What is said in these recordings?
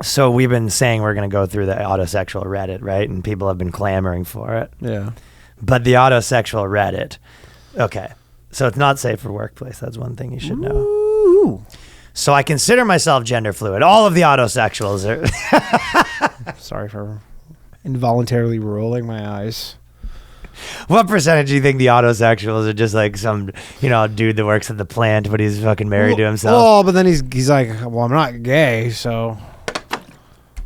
So we've been saying we're going to go through the AutoSexual Reddit, right? And people have been clamoring for it. Yeah. But the AutoSexual Reddit, okay. So it's not safe for workplace. That's one thing you should know. Ooh. So I consider myself gender fluid. All of the AutoSexuals are... Sorry for involuntarily rolling my eyes. What percentage do you think the AutoSexuals are just like some, dude that works at the plant, but he's fucking married to himself? Oh, but then he's like, well, I'm not gay, so...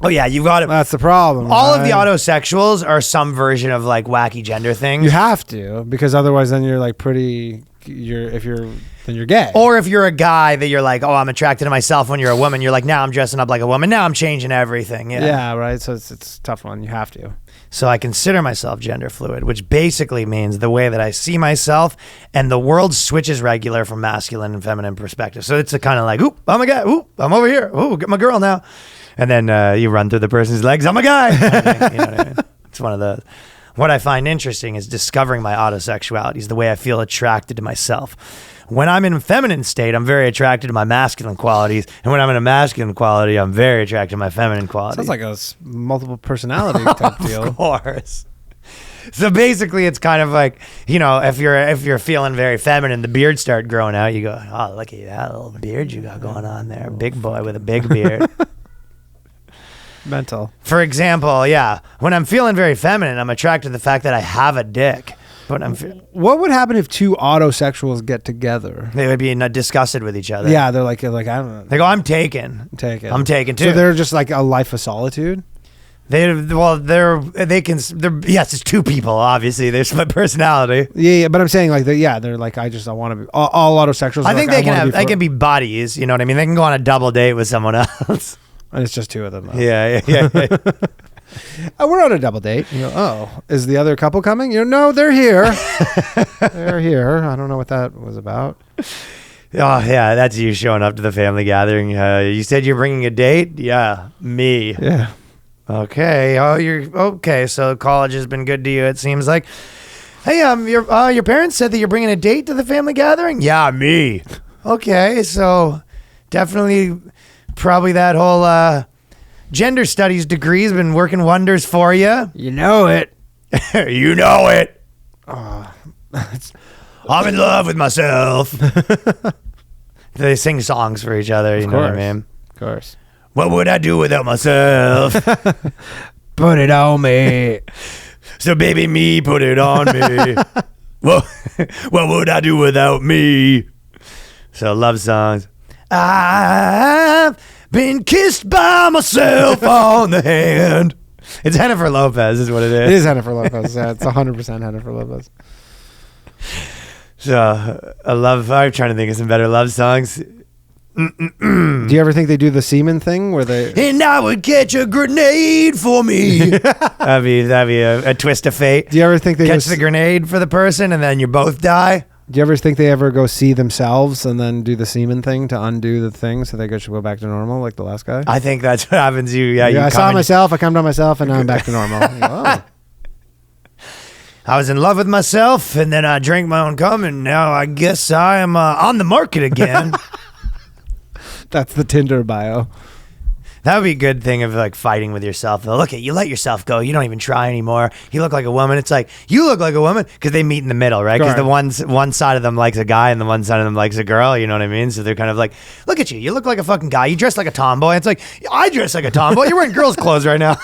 Oh, yeah, you got it. That's the problem. All of the AutoSexuals are some version of like wacky gender things. You have to, because otherwise then you're like then you're gay. Or if you're a guy that you're like, oh, I'm attracted to myself when you're a woman, you're like, now I'm dressing up like a woman. Now I'm changing everything. Yeah, right. So it's a tough one. You have to. So I consider myself gender fluid, which basically means the way that I see myself and the world switches regular from masculine and feminine perspective. So it's a kind of like, oop, I'm a guy. Oop, I'm over here. Ooh, get my girl now. And then you run through the person's legs. I'm a guy. You know what I mean? It's one of those. What I find interesting is discovering my autosexuality, is the way I feel attracted to myself. When I'm in a feminine state, I'm very attracted to my masculine qualities. And when I'm in a masculine quality, I'm very attracted to my feminine qualities. Sounds like a multiple personality type deal. Of course. So basically, it's kind of like, if you're feeling very feminine, the beard start growing out. You go, oh, look at that little beard you got going on there. Big boy with a big beard. Mental. For example, yeah, when I'm feeling very feminine, I'm attracted to the fact that I have a dick. But what would happen if two autosexuals get together? They would be disgusted with each other. Yeah, they're like I don't know. They go, I'm taken. I'm taken too. So they're just like a life of solitude. Yes, it's two people. Obviously, they split personality. Yeah, but I'm saying like they're like I want to be all autosexuals. I think they can be buddies. You know what I mean? They can go on a double date with someone else. And it's just two of them. Though. Yeah. We're on a double date. Is the other couple coming? No, they're here. They're here. I don't know what that was about. Oh, yeah, that's you showing up to the family gathering. You said you're bringing a date? Yeah, me. Yeah. Okay. Oh, you're okay. So college has been good to you, it seems like. Hey, your parents said that you're bringing a date to the family gathering? Yeah, me. Okay, so definitely probably that whole gender studies degree has been working wonders for you. You know it. You know it. I'm in love with myself. They sing songs for each other, you know what I mean? Of course. What would I do without myself? Put it on me. So baby, me, put it on me. What would I do without me? So love songs. I've been kissed by myself on the hand. It's Jennifer Lopez is what it is. It is Jennifer Lopez. Yeah, it's 100% Jennifer Lopez. So I'm trying to think of some better love songs. Do you ever think they do the semen thing where they... And I would catch a grenade for me. that'd be a twist of fate. Do you ever think they catch the grenade for the person and then you both die? Do you ever think they ever go see themselves and then do the semen thing to undo the thing so they should go back to normal like the last guy? I think that's what happens to you. Yeah, I saw myself, I come to myself, and now I'm back to normal. Oh. I was in love with myself, and then I drank my own cum, and now I guess I am on the market again. That's the Tinder bio. That would be a good thing of like fighting with yourself. Though. Look, you let yourself go. You don't even try anymore. You look like a woman. It's like, you look like a woman because they meet in the middle, right? Because the one side of them likes a guy and the one side of them likes a girl. You know what I mean? So they're kind of like, look at you. You look like a fucking guy. You dress like a tomboy. It's like, I dress like a tomboy. You're wearing girls' clothes right now.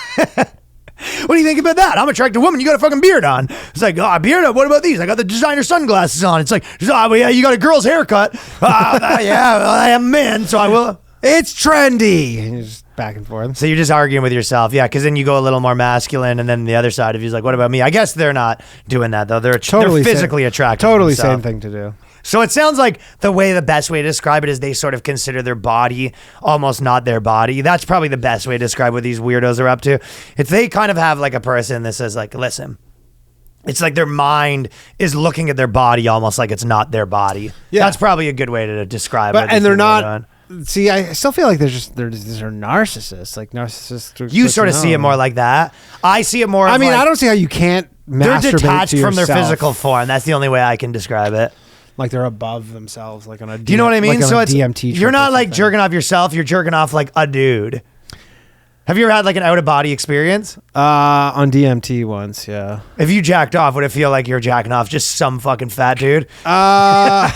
What do you think about that? I'm attracted to a woman. You got a fucking beard on. It's like, oh, beard? What about these? I got the designer sunglasses on. It's like, oh, yeah, you got a girl's haircut. Yeah, well, I am a man, so I will. It's trendy. And you're just back and forth. So you're just arguing with yourself. Yeah, because then you go a little more masculine, and then the other side of you's like, what about me? I guess they're not doing that, though. They're physically attracted. Totally same thing to do. So it sounds like the best way to describe it is they sort of consider their body almost not their body. That's probably the best way to describe what these weirdos are up to. If they kind of have like a person that says like, listen, it's like their mind is looking at their body almost like it's not their body. Yeah. That's probably a good way to describe it. And they're not... See, I still feel like they're narcissists, like narcissists. You sort of see it more like that. I see it more. I mean, I don't see how you can't masturbate they're detached to from their yourself. physical form. That's the only way I can describe it. Like they're above themselves, like on a. Do you know what I mean? Like so it's DMT. You're not like jerking off yourself. You're jerking off like a dude. Have you ever had like an out of body experience? On DMT once, yeah. If you jacked off, would it feel like you're jacking off just some fucking fat dude? I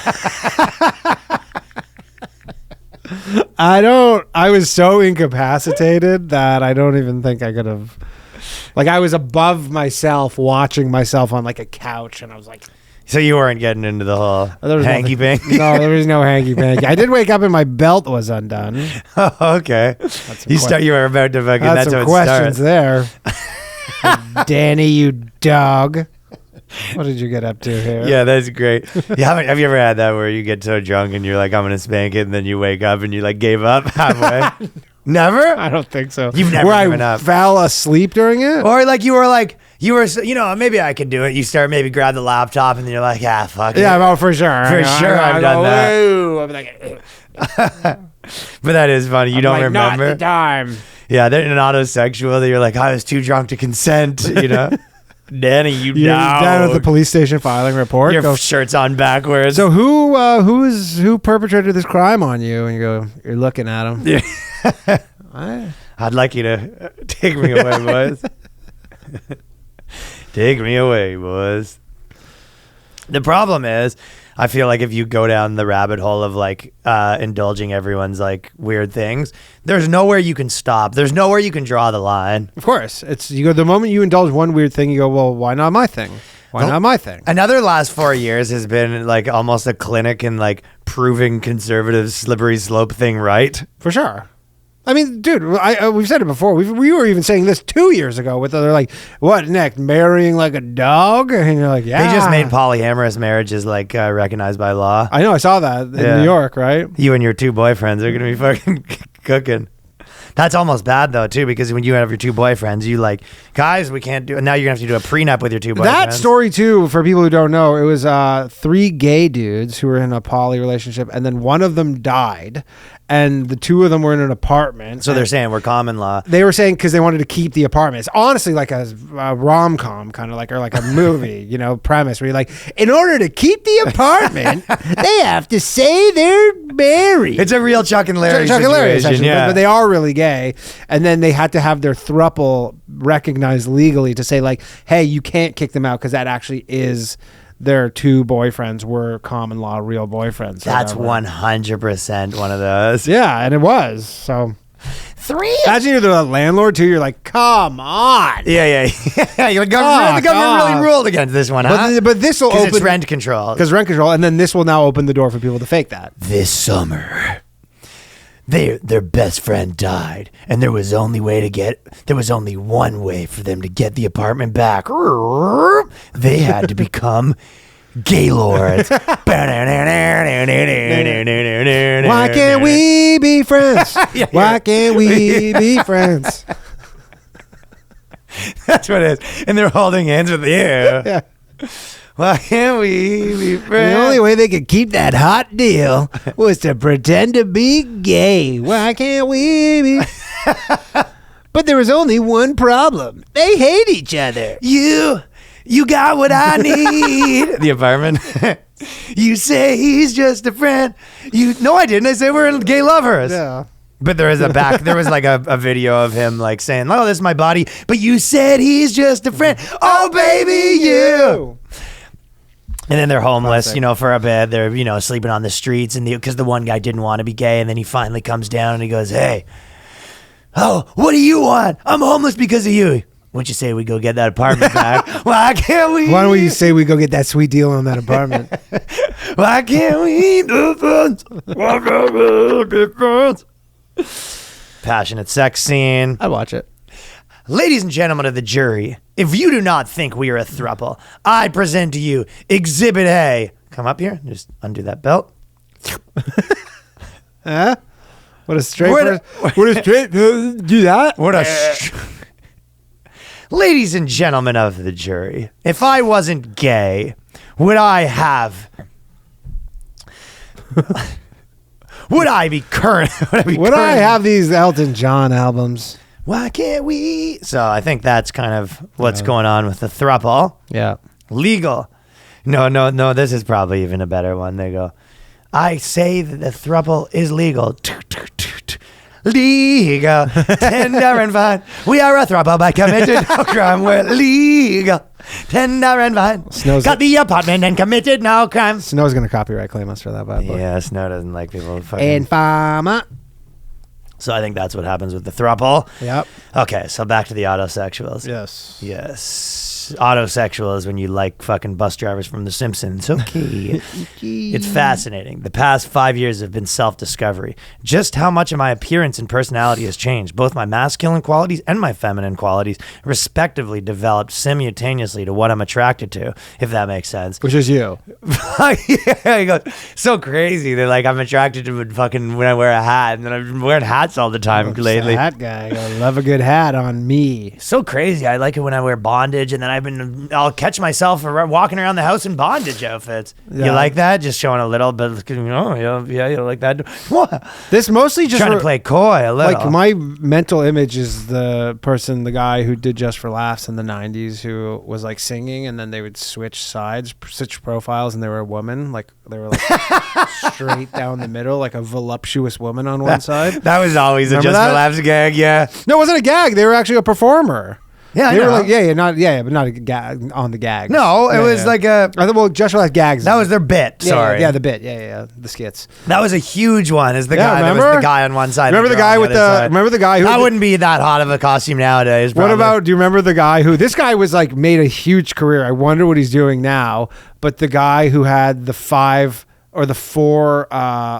was so incapacitated that I don't even think I could have. Like, I was above myself watching myself on like a couch, and I was like, So you weren't getting into the whole there was hanky panky? No, there was no hanky panky. I did wake up and my belt was undone. Oh, okay. You were about to fucking. That's That's some how it questions starts. there. Danny, you dog. What did you get up to here? Yeah, that's great. Have you ever had that where you get so drunk and you're like, I'm gonna spank it, and then you wake up and you like gave up halfway? Never? I don't think so. You've never Where given I up. fell asleep during it? Or like you were, maybe I could do it. You start maybe grab the laptop and then you're like, fuck it. Yeah, well, for sure. For sure I've done that. Ooh, I'm like, But that is funny. You don't like, remember? Not the time. Yeah, they're an AutoSexual that you're like, I was too drunk to consent, Danny, you You're down at the police station filing report. Your shirt's on backwards. So who perpetrated this crime on you? And you go, you're looking at him. Yeah. I'd like you to take me away, boys. Take me away, boys. The problem is, I feel like if you go down the rabbit hole of like indulging everyone's like weird things, there's nowhere you can stop. There's nowhere you can draw the line. Of course, the moment you indulge one weird thing, you go, well, why not my thing? Why not my thing? Another last 4 years has been like almost a clinic in like proving conservative slippery slope thing right. For sure. I mean, dude, we've said it before. We were even saying this 2 years ago. They're like, what next? Marrying like a dog? And you're like, yeah. They just made polyamorous marriages like recognized by law. I know. I saw that in New York, right? You and your two boyfriends are gonna be fucking cooking. That's almost bad though too, because when you have your two boyfriends, you like, guys, we can't do it. Now you're gonna have to do a prenup with your two boyfriends. That story too, for people who don't know, it was 3 gay dudes who were in a poly relationship, and then one of them died, and the two of them were in an apartment. So they're saying we're common law. They were saying because they wanted to keep the apartment. It's honestly like a rom-com kind of like, or like a movie, premise where you're like, in order to keep the apartment, they have to say they're married. It's a real Chuck and Larry Chuck and Larry, situation, but they are really gay. And then they had to have their throuple recognized legally to say like, hey, you can't kick them out because that actually is their two boyfriends were common law real boyfriends. That's 100% one of those. Yeah, and it was. So 3. imagine you're the landlord too. You're like, come on. Yeah. The government really ruled against this one, huh? But this will open it's rent control. Because rent control, and then this will now open the door for people to fake that. This summer, their best friend died, and there was only one way for them to get the apartment back. They had to become gaylords. Why can't we be friends? Why can't we be friends? That's what it is. And they're holding hands with you. Yeah. Why can't we be friends? The only way they could keep that hot deal was to pretend to be gay. Why can't we be? But there was only one problem. They hate each other. You got what I need. The apartment. You say he's just a friend. No, I didn't. I said we're gay lovers. Yeah. But there was like a video of him like saying, "Oh, this is my body," but you said he's just a friend. Oh, baby, you. And then they're homeless, for a bit. They're, sleeping on the streets, and because the one guy didn't want to be gay, and then he finally comes down and he goes, "Hey, what do you want? I'm homeless because of you. Why don't you say we go get that apartment back? Why can't we? Why don't you say we go get that sweet deal on that apartment? Why can't we be friends? Why can't we be friends?" Passionate sex scene. I'd watch it. Ladies and gentlemen of the jury, if you do not think we are a throuple, I present to you Exhibit A. Come up here. Just undo that belt. Huh? What a straight do that? Ladies and gentlemen of the jury, if I wasn't gay, would I have... Would I be current? Would I have these Elton John albums? Why can't we? So I think that's kind of what's going on with the throuple. Yeah. Legal. No, this is probably even a better one. They go, I say that the throuple is legal. legal, tender and fine. We are a throuple by committed no crime. We're legal, tender and fine. Snow's Got the apartment and committed no crime. Snow's gonna copyright claim us for that bad boy. Yeah, Snow doesn't like people fucking. And Fama. So I think that's what happens with the throuple. Yep. Okay, so back to the AutoSexuals. Yes. Yes. Autosexual is when you like fucking bus drivers from The Simpsons. Okay. It's fascinating. The past 5 years have been self-discovery. Just how much of my appearance and personality has changed. Both my masculine qualities and my feminine qualities respectively developed simultaneously to what I'm attracted to, if that makes sense. Which is you. Yeah, he goes, so crazy that like I'm attracted to fucking when I wear a hat, and then I've been wearing hats all the time lately. Hat guy. I love a good hat on me. So crazy. I like it when I wear bondage, and then I'll catch myself walking around the house in bondage outfits. Yeah. You like that? Just showing a little bit. Yeah, you like that? What? This mostly just Trying to play coy a little. like my mental image is the guy who did Just for Laughs in the 90s who was like singing, and then they would switch sides, switch profiles, and they were a woman. Like they were like straight down the middle, like a voluptuous woman on one side. That was always Remember a Just that? for Laughs gag, yeah. No, it wasn't a gag. They were actually a performer. Yeah, They I were know. like, but not a gag on the gag. No, it was like I thought, well, Just for Laughs gags. that was their bit. Sorry. Yeah, the bit. Yeah, the skits. That was a huge one. Is the Yeah, guy that was remember? the guy on one side? Remember the guy with other the? side. Remember the guy who? That wouldn't be that hot of a costume nowadays. What probably. about? Do you remember the guy who? This guy was like made a huge career. I wonder what he's doing now. But the guy who had the 5 or the 4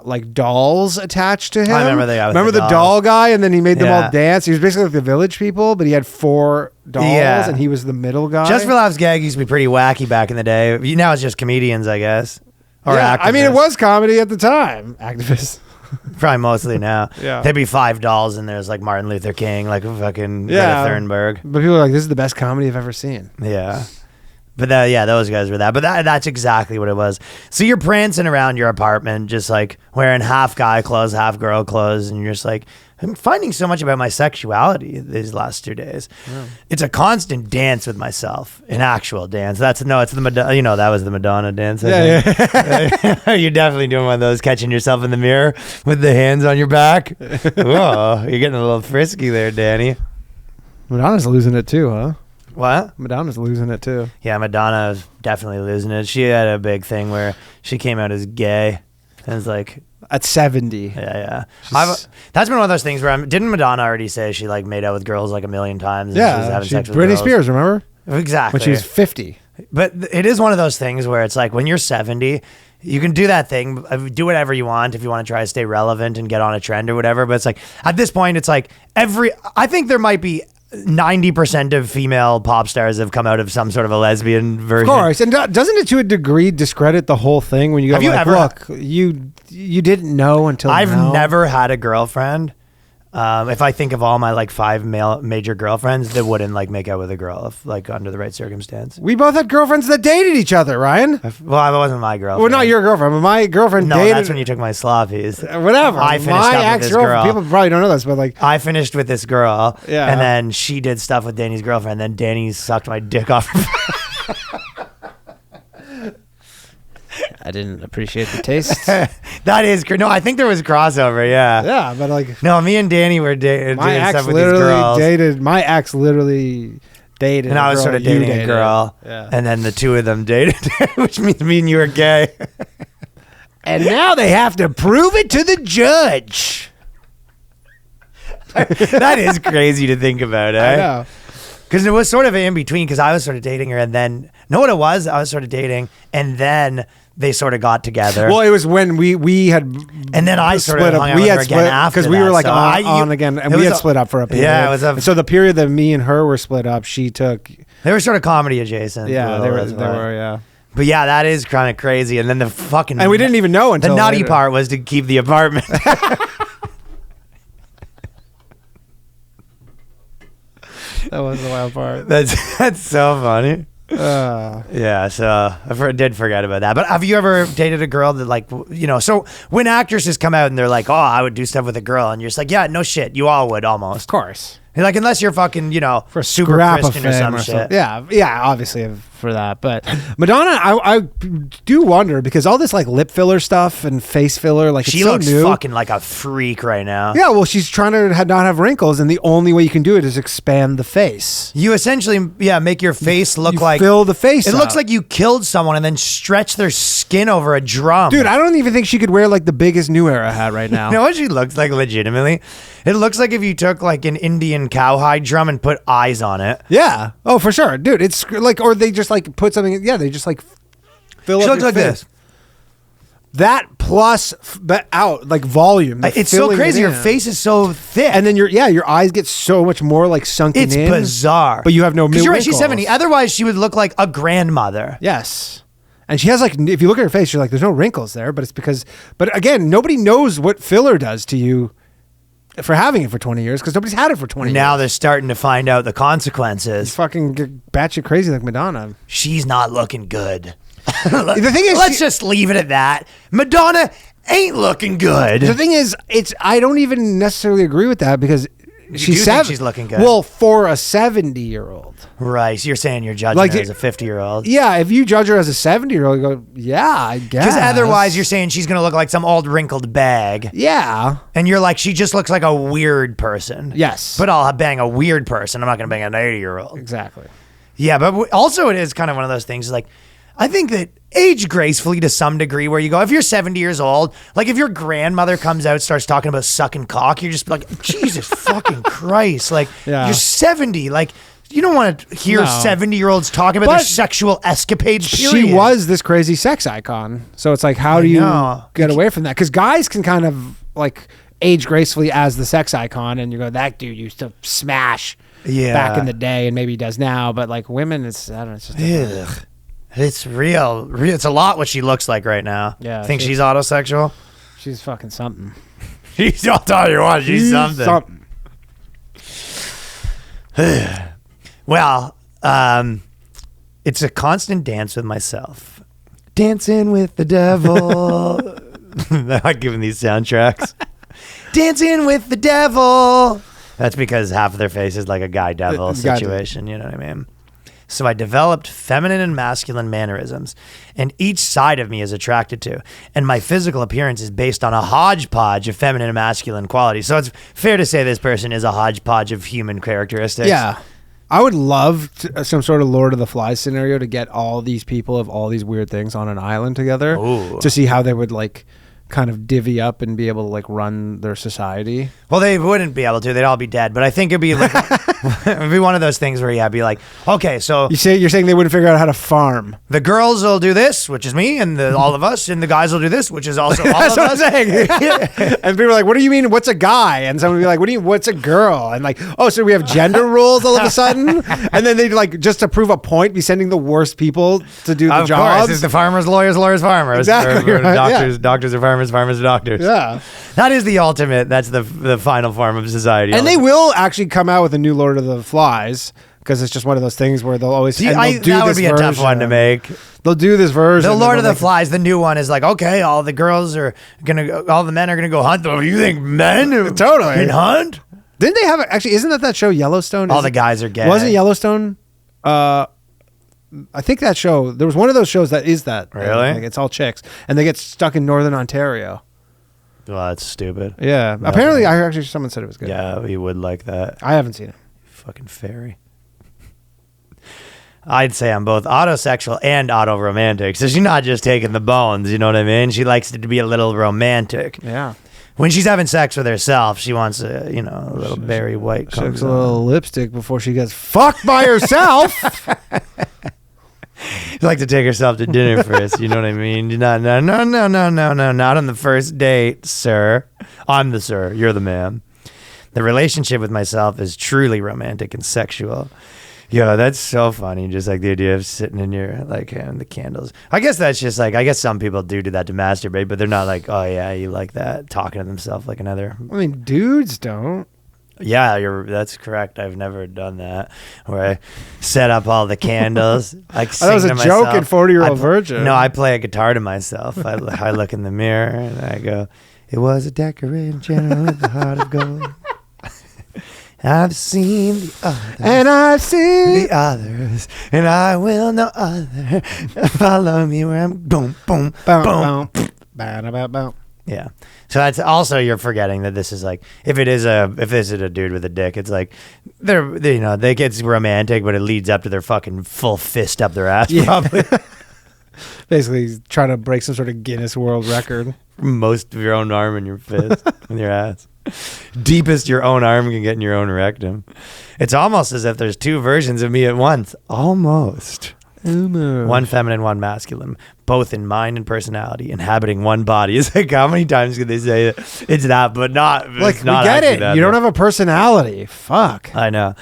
like dolls attached to him. I remember the guy with Remember the the doll guy, and then he made them Yeah. all dance. He was basically like the Village People, but he had 4 dolls, Yeah. and he was the middle guy. Just for Laughs gag used to be pretty wacky back in the day. Now it's just comedians, I guess. Or Yeah, I mean, it activists. was comedy at the time. Activists. Probably mostly now. Yeah. There'd be 5 dolls and there's like Martin Luther King, like fucking Yeah. Greta Thunberg. But people are like, this is the best comedy I've ever seen. Yeah. But those guys were that. But that's exactly what it was. So you're prancing around your apartment, just like wearing half guy clothes, half girl clothes, and you're just like, I'm finding so much about my sexuality these last 2 days. Yeah. It's a constant dance with myself, an actual dance. It's the Madonna. That was the Madonna dance. Yeah. You're definitely doing one of those, catching yourself in the mirror with the hands on your back. Whoa, you're getting a little frisky there, Danny. Madonna's losing it too, huh? What? Madonna's losing it too. Yeah, Madonna was definitely losing it. She had a big thing where she came out as gay. And it's like, At 70. yeah. That's been one of those things where didn't Madonna already say she like made out with girls like a million times? And she was having sex with Britney girls? Spears, remember? Exactly. When she was 50. But it is one of those things where it's like when you're 70, you can do that thing, do whatever you want if you want to try to stay relevant and get on a trend or whatever. But it's like at this point, it's like I think there might be 90% of female pop stars have come out of some sort of a lesbian version. Of course, and doesn't it to a degree discredit the whole thing when you go, Have you like, ever- look, you didn't know until I've now. never had a girlfriend. If I think of all my like 5 major girlfriends that wouldn't like make out with a girl if like under the right circumstance. We both had girlfriends that dated each other, Ryan. Well, I wasn't my girlfriend. Well, not your girlfriend, but my girlfriend No, dated. that's when you took my sloppies. Whatever. I finished my up with this girl. ex-girlfriend. People probably don't know this, but like, I finished with this girl, Yeah. and then she did stuff with Danny's girlfriend. Then Danny sucked my dick off. I didn't appreciate the taste. That is no. I think there was crossover. Yeah. Yeah, but like, No, me and Danny were doing my ex stuff with these literally girls, dated. My ex literally dated. and a I was girl sort of you dating a dated. girl, Yeah. and then the two of them dated, which means me and you were gay. And now they have to prove it to the judge. That is crazy to think about, eh? I know. Because it was sort of in between, because I was sort of dating her, and then know what it was? I was sort of dating, and then they sort of got together. Well, it was when we had, And then I sort of split hung up. out We with had her again split after because we that. were like So on again, and it we was had split up for a period. Yeah, it was And so the period that me and her were split up, she took. they were sort of comedy adjacent. Yeah, Well, they that's why. were. Yeah. But yeah, that is kind of crazy. And then the fucking And we didn't even know the until nutty later. part was to keep the apartment. That was the wild part. That's so funny. Yeah, so I did forget about that. But have you ever dated a girl that like, so when actresses come out and they're like, oh, I would do stuff with a girl, and you're just like, yeah, no shit, you all would almost. Of course. Like, unless you're fucking, For a super scrap of Christian or fame some or shit. something. Yeah, obviously. for that. But Madonna, I do wonder because all this like lip filler stuff and face filler, like she it's so looks new. fucking like a freak right now. Yeah, well, she's trying to not have wrinkles, and the only way you can do it is expand the face. You essentially, make your face look like fill the face. It up. looks like you killed someone and then stretch their skin over a drum. Dude, I don't even think she could wear like the biggest New Era hat right now. You know what she looks like legitimately? It looks like if you took like an Indian cowhide drum and put eyes on it. Yeah. Oh, for sure. Dude, it's like, or they just like put something, they just like fill She up looks your like face. this. That plus out like volume. It's so crazy. Your face is so thick. And then your eyes get so much more like sunken It's in. bizarre. But you have no wrinkles. You're right, she's 70. Otherwise, she would look like a grandmother. Yes. And she has like, if you look at her face, you're like, there's no wrinkles there. But it's because, but again, nobody knows what filler does to you for having it for 20 years because nobody's had it for 20 years. Now they're starting to find out the consequences. It's fucking batshit crazy like Madonna. She's not looking good. The thing is, let's just leave it at that. Madonna ain't looking good. The thing is, I don't even necessarily agree with that because she's looking good. Well, for a 70-year-old. Right. So you're saying you're judging her as a 50-year-old. Yeah. If you judge her as a 70-year-old, you go, yeah, I guess. Because otherwise you're saying she's going to look like some old wrinkled bag. Yeah. And you're like, she just looks like a weird person. Yes. But I'll bang a weird person. I'm not going to bang an 80-year-old. Exactly. Yeah. But also it is kind of one of those things like, I think that age gracefully to some degree where you go, if you're 70 years old, like if your grandmother comes out, starts talking about sucking cock, you're just like, Jesus fucking Christ. Like you're 70. Like you don't want to hear 70-year-olds talking about their sexual escapades, period. She was this crazy sex icon. So it's like, how do you get away from that? Because guys can kind of like age gracefully as the sex icon and you go, that dude used to smash back in the day and maybe he does now. But like women, I don't know, it's just it's real. It's a lot what she looks like right now. Yeah. Think she's autosexual? She's fucking something. I'll tell you what, she's something. Well, it's a constant dance with myself. Dancing with the devil. I like giving these soundtracks. Dancing with the devil. That's because half of their face is like a guy devil situation. You know what I mean? So I developed feminine and masculine mannerisms, and each side of me is attracted to. And my physical appearance is based on a hodgepodge of feminine and masculine qualities. So it's fair to say this person is a hodgepodge of human characteristics. Yeah. I would love some sort of Lord of the Flies scenario to get all these people of all these weird things on an island together to see how they would like kind of divvy up and be able to like run their society. Well, they wouldn't be able to. They'd all be dead. But I think it'd be like it'd be one of those things where you'd be like, okay, so you're saying they wouldn't figure out how to farm. The girls will do this, which is me, and all of us, and the guys will do this, which is also all That's of what us. I'm saying. And people are like, what do you mean? What's a guy? And someone would be like, what do you? What's a girl? And like, oh, so we have gender rules all of a sudden? And then they'd like just to prove a point, be sending the worst people to do the jobs. Of course, it's the farmers, lawyers, farmers. Exactly. Or doctors, doctors are farmers, farmers are doctors. Yeah. That is the ultimate. That's the final form of society. And they will actually come out with a new Lord of the Flies because it's just one of those things where they'll always that would be a tough one to make. They'll do this version. The Lord of the Flies, the new one, is like, okay, all the girls are gonna go, all the men are gonna go hunt. Oh, you think men totally can hunt? Didn't they have actually? Isn't that show Yellowstone? All the guys are gay. Wasn't Yellowstone? I think that show. There was one of those shows that is that. Really? Like it's all chicks, and they get stuck in Northern Ontario. Well, that's stupid. Yeah. No, apparently, I actually someone said it was good. Yeah, we would like that. I haven't seen it. Fucking fairy. I'd say I'm both autosexual and autoromantic. So she's not just taking the bones, you know what I mean? She likes it to be a little romantic. Yeah. When she's having sex with herself, she wants a little berry white. She looks a little lipstick before she gets fucked by herself. She'd like to take herself to dinner first, you know what I mean? No, not on the first date, sir. I'm the sir, you're the man. The relationship with myself is truly romantic and sexual. Yo, that's so funny. Just like the idea of sitting in your, like, having the candles. I guess that's just like, I guess some people do that to masturbate, but they're not like, oh yeah, you like that, talking to themselves like another. I mean, dudes don't. Yeah, that's correct. I've never done that where I set up all the candles. Like that was a joke in 40-Year-Old Virgin. No, I play a guitar to myself. I look in the mirror and I go, it was a decorated gentleman with a heart of gold. I've seen the others. And I've seen the others, and I will no other. Follow me where I'm boom, boom, boom. Boom. Yeah. So that's also, you're forgetting that this is like, if this is a dude with a dick, it's like they get romantic, but it leads up to their fucking full fist up their ass, probably. Basically trying to break some sort of Guinness World Record. Most of your own arm in your fist with your ass. Deepest your own arm can get in your own rectum. It's almost as if there's two versions of me at once. Almost. One feminine, one masculine, both in mind and personality, inhabiting one body. It's like, how many times could they say that? It's that, but not. Like, it's not we get it. that, You don't have a personality. Fuck. I know.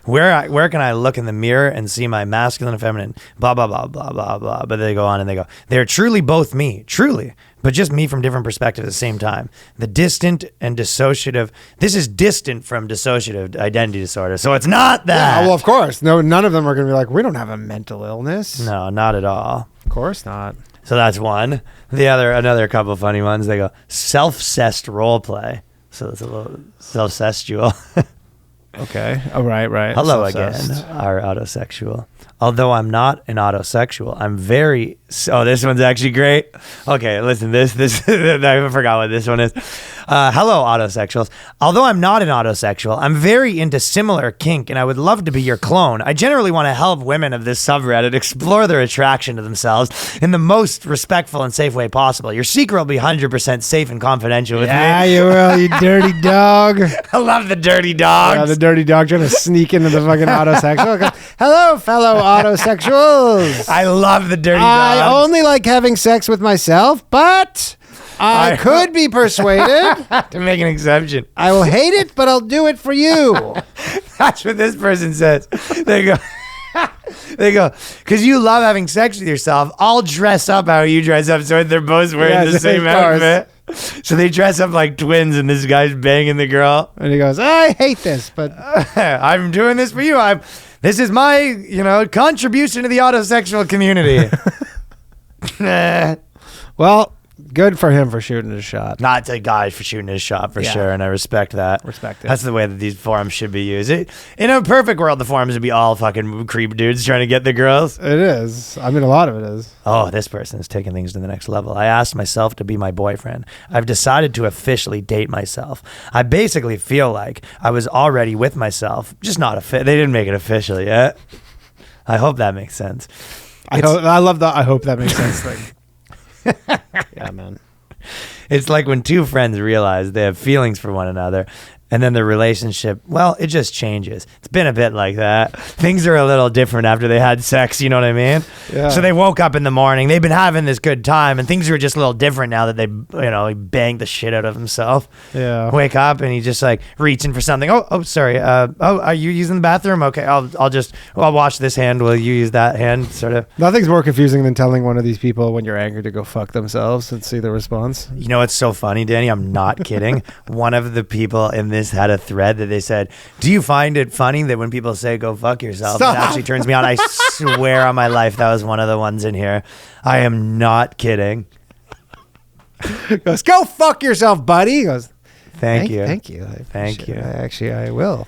Where can I look in the mirror and see my masculine and feminine? Blah, blah, blah, blah, blah, blah. But they go on and they go, they're truly both me. Truly. But just me from different perspectives at the same time. The distant and dissociative. This is distant from dissociative identity disorder. So it's not that. Yeah, well, of course. No, none of them are going to be like, we don't have a mental illness. No, not at all. Of course not. So that's one. Another couple funny ones. They go, self-cessed role play. So it's a little self-cestual. Okay. Oh, right. Hello again, our AutoSexual. Although I'm not an AutoSexual, I'm very... Oh, this one's actually great. Okay, listen, this I forgot what this one is. Hello, AutoSexuals. Although I'm not an AutoSexual, I'm very into similar kink, and I would love to be your clone. I generally want to help women of this subreddit explore their attraction to themselves in the most respectful and safe way possible. Your secret will be 100% safe and confidential with me. Yeah, you will, you dirty dog. I love the dirty dogs. Yeah, the dirty dog trying to sneak into the fucking AutoSexual. Goes, hello, fellow AutoSexuals. I love the dirty dogs. I only like having sex with myself, but I could be persuaded to make an exception. I will hate it, but I'll do it for you. That's what this person says. They go, because you love having sex with yourself, I'll dress up how you dress up, so they're both wearing the same outfit. So they dress up like twins, and this guy's banging the girl. And he goes, I hate this, but I'm doing this for you. This is my, contribution to the AutoSexual community. Well, good for him for shooting his shot. Not to guys for shooting his shot for sure, and I respect that. Respect it. That's the way that these forums should be used. In a perfect world, the forums would be all fucking creep dudes trying to get the girls. It is. I mean, a lot of it is. Oh, this person is taking things to the next level. I asked myself to be my boyfriend. I've decided to officially date myself. I basically feel like I was already with myself, just not they didn't make it official yet. I hope that makes sense. I love that. I hope that makes sense thing. Yeah, man. It's like when two friends realize they have feelings for one another, and then the relationship, well, it just changes. It's been a bit like that. Things are a little different after they had sex, you know what I mean? Yeah. So they woke up in the morning, they've been having this good time, and things are just a little different now that he banged the shit out of himself. Yeah. Wake up, and he's just like reaching for something. Oh, sorry. Are you using the bathroom? Okay, I'll wash this hand while you use that hand, sort of. Nothing's more confusing than telling one of these people when you're angry to go fuck themselves and see the response. You know what's so funny, Danny? I'm not kidding. One of the people in this had a thread that they said, do you find it funny that when people say go fuck yourself, Stop. it actually turns me on? I swear on my life that was one of the ones in here. I am not kidding. Goes, go fuck yourself, buddy. He goes, Thank you. Thank you. Thank you. Actually, I will.